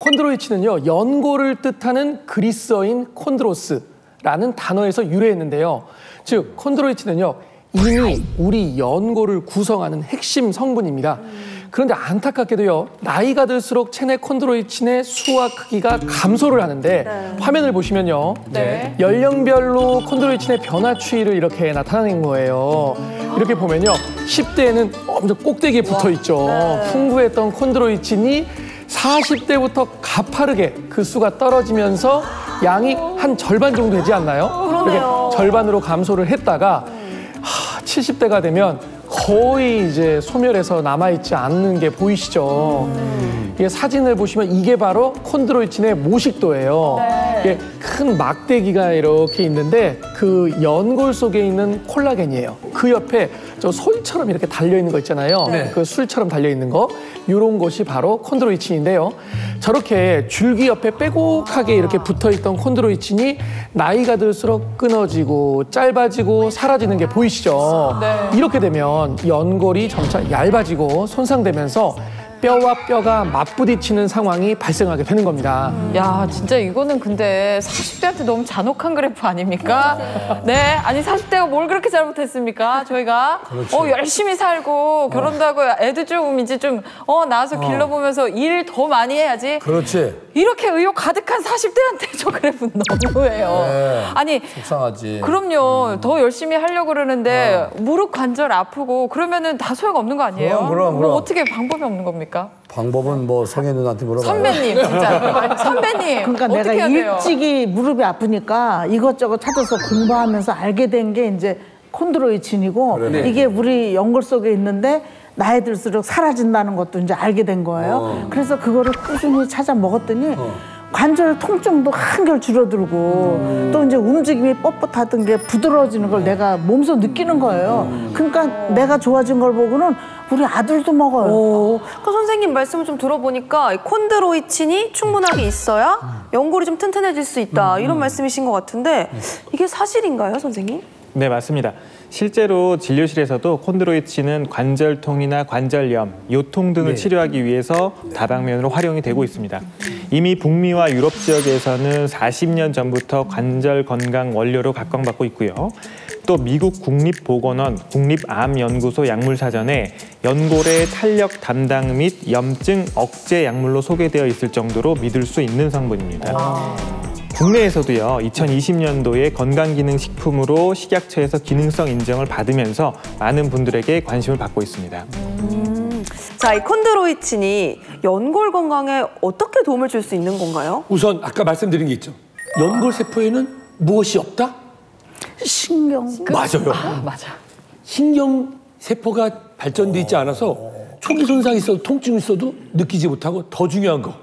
콘드로이친은요, 연골을 뜻하는 그리스어인 콘드로스라는 단어에서 유래했는데요. 즉, 콘드로이친은요, 이미 우리 연골을 구성하는 핵심 성분입니다. 그런데 안타깝게도요, 나이가 들수록 체내 콘드로이친의 수와 크기가 감소를 하는데 화면을 보시면요, 연령별로 콘드로이친의 변화 추이를 이렇게 나타낸 거예요. 이렇게 보면요, 10대에는 엄청 꼭대기에 붙어 있죠. 풍부했던 콘드로이친이 40대부터 가파르게 그 수가 떨어지면서 양이 한 절반 정도 되지 않나요? 이렇게 절반으로 감소를 했다가 70대가 되면 거의 이제 소멸해서 남아있지 않는 게 보이시죠? 이게 사진을 보시면 이게 바로 콘드로이친의 모식도예요. 이게 큰 막대기가 이렇게 있는데 그 연골 속에 있는 콜라겐이에요. 그 옆에 저 솔처럼 이렇게 달려있는 거 있잖아요. 그 술처럼 달려있는 거. 이런 것이 바로 콘드로이친인데요. 저렇게 줄기 옆에 빼곡하게 이렇게 붙어있던 콘드로이친이 나이가 들수록 끊어지고 짧아지고 사라지는 게 보이시죠? 이렇게 되면 연골이 점차 얇아지고 손상되면서 뼈와 뼈가 맞부딪히는 상황이 발생하게 되는 겁니다. 야, 진짜 이거는 근데 40대한테 너무 잔혹한 그래프 아닙니까? 네, 아니 40대가 뭘 그렇게 잘못했습니까? 저희가 열심히 살고 결혼도 하고 애도 좀 이제 좀 낳아서 길러보면서 일 더 많이 해야지. 그렇지. 이렇게 의욕 가득한 40대한테 저 그래프는 너무해요. 아니, 속상하지. 그럼요. 더 열심히 하려고 그러는데 무릎 관절 아프고 그러면은 다 소용없는 거 아니에요? 그럼. 뭐 어떻게 방법이 없는 겁니까? 방법은 뭐 성혜 누나한테 물어봐요. 선배님, 진짜. 선배님. 그러니까 내가 해야 돼요? 일찍이 무릎이 아프니까 이것저것 찾아서 공부하면서 알게 된 게 이제 콘드로이친이고 이게 우리 연골 속에 있는데 나이 들수록 사라진다는 것도 이제 알게 된 거예요. 그래서 그거를 꾸준히 찾아 먹었더니 관절 통증도 한결 줄어들고 또 이제 움직임이 뻣뻣하던 게 부드러워지는 걸 내가 몸소 느끼는 거예요. 그러니까 내가 좋아진 걸 보고는 우리 아들도 먹어요. 그 선생님 말씀을 좀 들어보니까 콘드로이친이 충분하게 있어야 연골이 좀 튼튼해질 수 있다 이런 말씀이신 것 같은데 이게 사실인가요, 선생님? 네, 맞습니다. 실제로 진료실에서도 콘드로이친은 관절통이나 관절염, 요통 등을 치료하기 위해서 다방면으로 활용이 되고 있습니다. 이미 북미와 유럽 지역에서는 40년 전부터 관절 건강 원료로 각광받고 있고요. 또 미국 국립보건원 국립암연구소 약물사전에 연골의 탄력 담당 및 염증 억제 약물로 소개되어 있을 정도로 믿을 수 있는 성분입니다. 국내에서도요, 2020년도에 건강기능식품으로 식약처에서 기능성 인정을 받으면서 많은 분들에게 관심을 받고 있습니다. 자, 이 콘드로이친이 연골 건강에 어떻게 도움을 줄 수 있는 건가요? 우선 아까 말씀드린 게 있죠. 연골 세포에는 무엇이 없다? 신경. 맞아요. 맞아. 신경 세포가 발전돼 있지 않아서 초기 손상이 있어도 통증이 있어도 느끼지 못하고 더 중요한 거.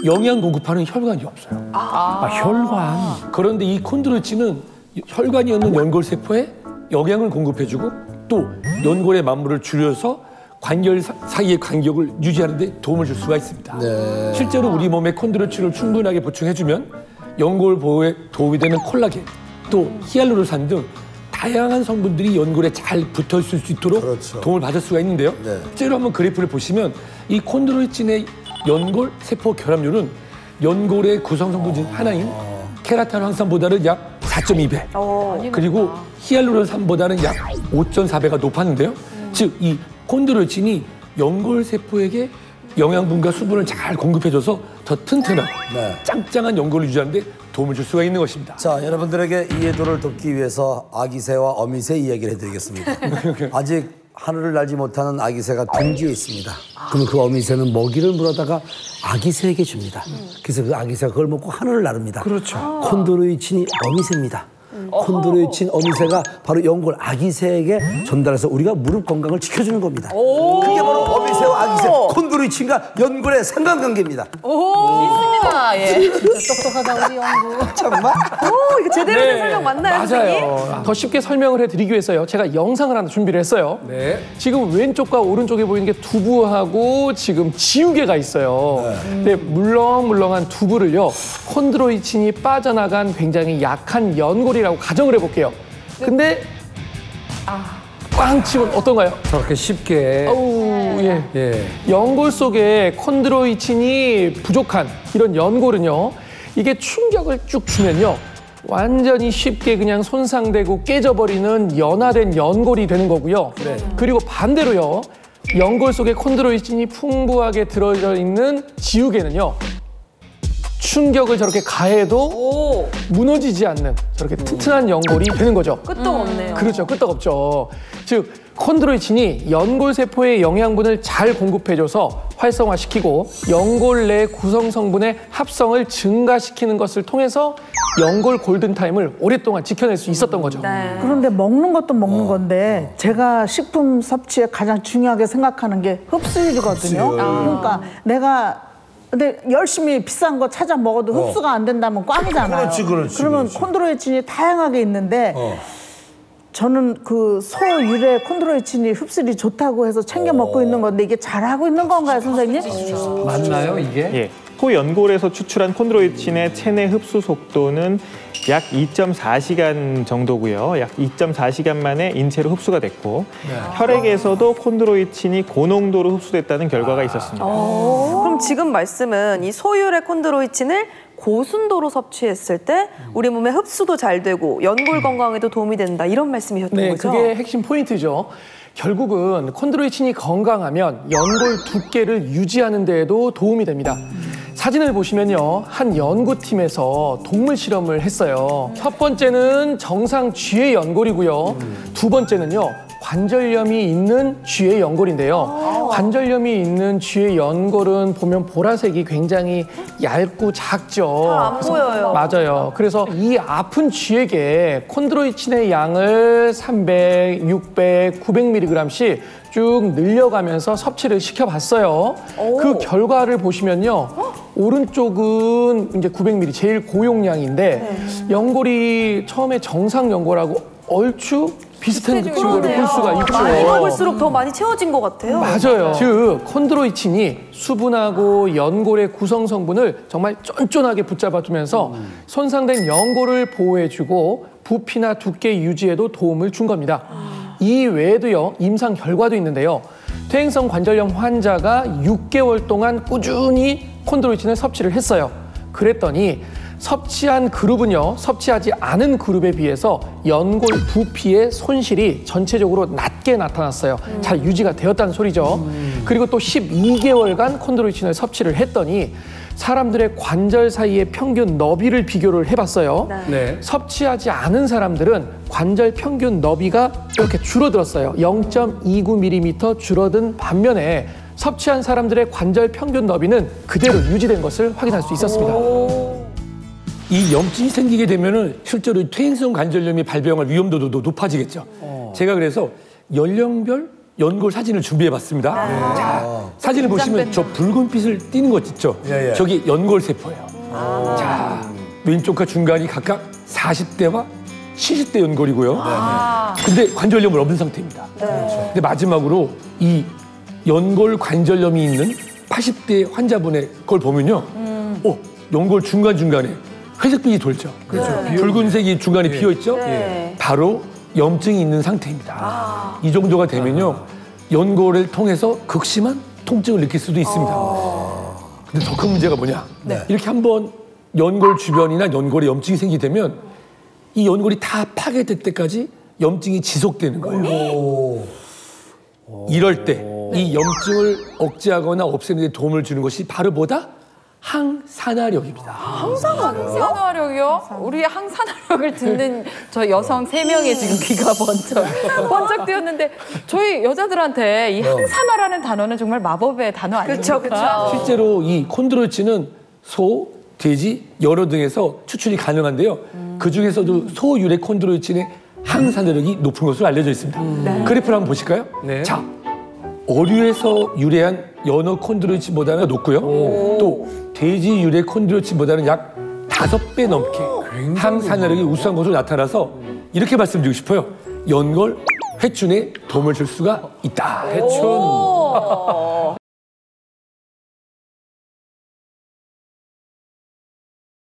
영양 공급하는 혈관이 없어요. 혈관. 그런데 이 콘드로이친은 혈관이 없는 연골 세포에 영양을 공급해주고 또 연골의 만물을 줄여서 관절 사이의 간격을 유지하는 데 도움을 줄 수가 있습니다. 실제로 우리 몸에 콘드로이친을 충분하게 보충해주면 연골 보호에 도움이 되는 콜라겐, 또 히알루론산 등 다양한 성분들이 연골에 잘 붙어 있을 수 있도록 도움을 받을 수가 있는데요. 실제로 한번 그래프를 보시면 이 콘드로이친의 연골 세포 결합률은 연골의 구성 성분 중 하나인 케라틴 황산보다는 약 4.2배, 그리고 히알루론산보다는 약 5.4배가 높았는데요. 즉, 이 콘드로이친이 연골 세포에게 영양분과 수분을 잘 공급해줘서 더 튼튼한 짱짱한 연골을 유지하는 데 도움을 줄 수가 있는 것입니다. 자, 여러분들에게 이해도를 돕기 위해서 아기새와 어미새 이야기를 해드리겠습니다. 아직 하늘을 날지 못하는 아기새가 둥지에 있습니다. 그러면 그 어미새는 먹이를 물어다가 아기새에게 줍니다. 그래서 그 아기새가 그걸 먹고 하늘을 나릅니다. 그렇죠. 콘드로이친이 어미새입니다. 콘드로이친 어미새가 바로 연골 아기새에게 전달해서 우리가 무릎 건강을 지켜주는 겁니다. 그게 바로 어미새와 아기새, 콘드로이친과 연골의 상관관계입니다. 있습니다. 예. 똑똑하다 우리 연구. 정말? 이거 제대로 된 설명 맞나요, 선생님? 맞아요. 더 쉽게 설명을 해드리기 위해서요, 제가 영상을 하나 준비를 했어요. 지금 왼쪽과 오른쪽에 보이는 게 두부하고 지금 지우개가 있어요. 근데 물렁물렁한 두부를요, 콘드로이친이 빠져나간 굉장히 약한 연골이라고 가정을 해볼게요. 근데 꽝 치면 어떤가요? 저렇게 쉽게 연골 속에 콘드로이친이 부족한 이런 연골은요, 이게 충격을 쭉 주면요, 완전히 쉽게 그냥 손상되고 깨져버리는 연화된 연골이 되는 거고요. 그리고 반대로요, 연골 속에 콘드로이친이 풍부하게 들어져 있는 지우개는요, 충격을 저렇게 가해도 무너지지 않는 저렇게 튼튼한 연골이 되는 거죠. 끄떡없네요. 그렇죠. 끄떡없죠. 즉 콘드로이친이 연골 세포의 영양분을 잘 공급해줘서 활성화시키고 연골 내 구성 성분의 합성을 증가시키는 것을 통해서 연골 골든타임을 오랫동안 지켜낼 수 있었던 거죠. 그런데 먹는 것도 먹는 건데 제가 식품 섭취에 가장 중요하게 생각하는 게 흡수율이거든요. 그러니까 내가 근데 열심히 비싼 거 찾아 먹어도 흡수가 안 된다면 꽝이잖아요. 그러면 콘드로이친이 다양하게 있는데 저는 그 소 유래 콘드로이친이 흡수율이 좋다고 해서 챙겨 먹고 있는 건데 이게 잘하고 있는 건가요, 선생님? 맞나요, 이게? 예. 소 연골에서 추출한 콘드로이친의 체내 흡수 속도는 약 2.4시간 정도고요. 약 2.4시간 만에 인체로 흡수가 됐고 혈액에서도 콘드로이친이 고농도로 흡수됐다는 결과가 있었습니다. 그럼 지금 말씀은 이 소유의 콘드로이친을 고순도로 섭취했을 때 우리 몸에 흡수도 잘 되고 연골 건강에도 도움이 된다 이런 말씀이셨던 네, 거죠? 그게 핵심 포인트죠. 결국은 콘드로이친이 건강하면 연골 두께를 유지하는 데에도 도움이 됩니다. 사진을 보시면요, 한 연구팀에서 동물 실험을 했어요. 첫 번째는 정상 쥐의 연골이고요. 두 번째는요, 관절염이 있는 쥐의 연골인데요. 관절염이 있는 쥐의 연골은 보면 보라색이 굉장히 얇고 작죠. 잘 안 보여요. 맞아요. 그래서 이 아픈 쥐에게 콘드로이친의 양을 300, 600, 900mg씩 쭉 늘려가면서 섭취를 시켜봤어요. 그 결과를 보시면요, 오른쪽은 이제 900mg 제일 고용량인데 연골이 처음에 정상 연골하고 얼추 비슷한 친구를 볼 수가 있죠. 많이 먹을수록 더 많이 채워진 것 같아요. 맞아요. 즉 콘드로이친이 수분하고 연골의 구성 성분을 정말 쫀쫀하게 붙잡아주면서 손상된 연골을 보호해주고 부피나 두께 유지에도 도움을 준 겁니다. 이 외에도요, 임상 결과도 있는데요. 퇴행성 관절염 환자가 6개월 동안 꾸준히 콘드로이친을 섭취를 했어요. 그랬더니 섭취한 그룹은요, 섭취하지 않은 그룹에 비해서 연골 부피의 손실이 전체적으로 낮게 나타났어요. 잘 유지가 되었다는 소리죠. 그리고 또 12개월간 콘드로이친을 섭취를 했더니 사람들의 관절 사이의 평균 너비를 비교를 해봤어요. 섭취하지 않은 사람들은 관절 평균 너비가 이렇게 줄어들었어요. 0.29mm 줄어든 반면에 섭취한 사람들의 관절 평균 너비는 그대로 유지된 것을 확인할 수 있었습니다. 이 염증이 생기게 되면은 실제로 퇴행성 관절염이 발병할 위험도도 높아지겠죠. 제가 그래서 연령별 연골 사진을 준비해봤습니다. 자, 사진을 보시면 저 붉은빛을 띠는 것 있죠? 저기 연골 세포예요. 자, 왼쪽과 중간이 각각 40대와 70대 연골이고요. 근데 관절염을 없는 상태입니다. 근데 마지막으로 이 연골 관절염이 있는 80대 환자분의 걸 보면요. 연골 중간중간에 회색빛이 돌죠. 붉은색이 중간에 비어있죠. 바로 염증이 있는 상태입니다. 이 정도가 되면요, 연골을 통해서 극심한 통증을 느낄 수도 있습니다. 근데 더 큰 문제가 뭐냐? 이렇게 한번 연골 주변이나 연골에 염증이 생기게 되면 이 연골이 다 파괴될 때까지 염증이 지속되는 거예요. 이럴 때 이 염증을 억제하거나 없애는 데 도움을 주는 것이 바로 뭐다? 항산화력입니다. 항산화력이요? 우리 항산화력을 듣는 저 여성 3명의 지금 귀가 번쩍 뛰었는데 저희 여자들한테 이 항산화라는 단어는 정말 마법의 단어 아닙니까? 그렇죠. 실제로 이 콘드로이친은 소, 돼지, 여러 등에서 추출이 가능한데요. 그중에서도 소 유래 콘드로이친의 항산화력이 높은 것으로 알려져 있습니다. 그래프를 한번 보실까요? 자, 어류에서 유래한 연어 콘드로이친보다는 높고요. 또 돼지 유래 콘드로이친보다는 약 5배 넘게 항산화력이 우수한 것으로 나타나서 이렇게 말씀드리고 싶어요. 연골 회춘에 도움을 줄 수가 있다. 회춘.